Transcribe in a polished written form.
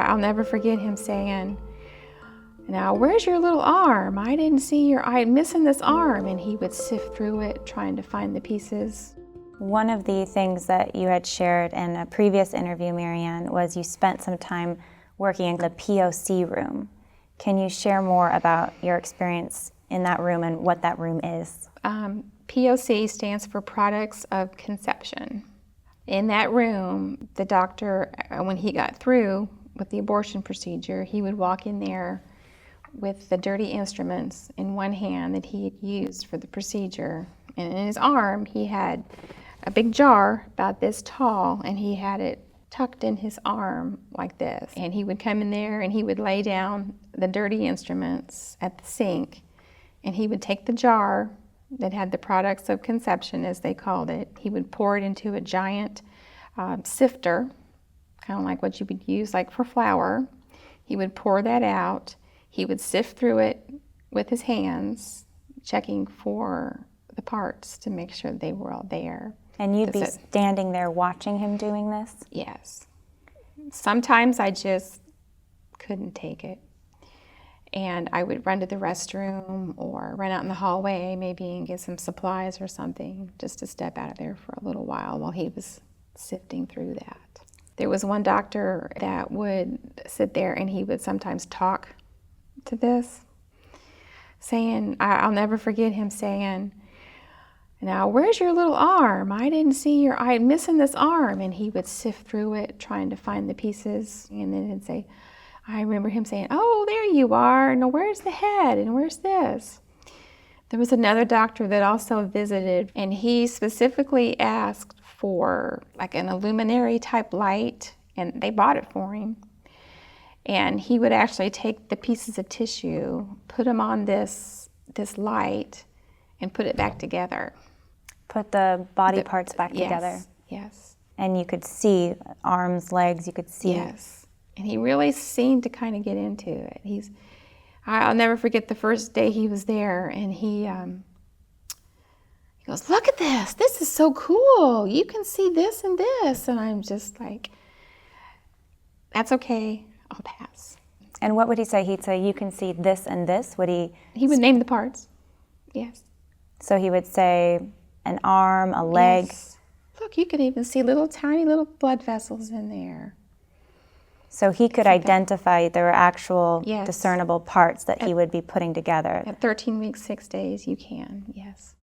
I'll never forget him saying, "Now, where's your little arm? I didn't see I'm missing this arm." And he would sift through it, trying to find the pieces. One of the things that you had shared in a previous interview, Marianne, was you spent some time working in the POC room. Can you share more about your experience in that room and what that room is? POC stands for Products of Conception. In that room, the doctor, when he got through with the abortion procedure, he would walk in there with the dirty instruments in one hand that he had used for the procedure. And in his arm, he had a big jar about this tall, and he had it tucked in his arm like this. And he would come in there and he would lay down the dirty instruments at the sink, and he would take the jar that had the products of conception, as they called it. He would pour it into a giant sifter, kind of like what you would use like for flour. He would pour that out. He would sift through it with his hands, checking for the parts to make sure they were all there. And you'd be standing there watching him doing this? Yes. Sometimes I just couldn't take it. And I would run to the restroom or run out in the hallway maybe and get some supplies or something, just to step out of there for a little while he was sifting through that. There was one doctor that would sit there and he would sometimes talk to this, saying, I'll never forget him saying, "Now, where's your little arm? I didn't see I'm missing this arm." And he would sift through it, trying to find the pieces. And then he'd say, I remember him saying, "Oh, there you are. Now, where's the head? And where's this?" There was another doctor that also visited, and he specifically asked for like an illuminary type light, and they bought it for him. And he would actually take the pieces of tissue, put them on this light, and put it back together. Put the body parts back together. Yes. And you could see arms, legs, you could see. Yes. And he really seemed to kind of get into it. I'll never forget the first day he was there, and he goes, "Look at this. This is so cool. You can see this and this." And I'm just like, "That's okay. I'll pass." And what would he say? He'd say, "You can see this and this." He would name the parts. Yes. So he would say an arm, a leg. Yes. Look, you could even see tiny little blood vessels in there. So he could identify there were actual Yes. discernible parts that he would be putting together. At 13 weeks, 6 days, you can, yes.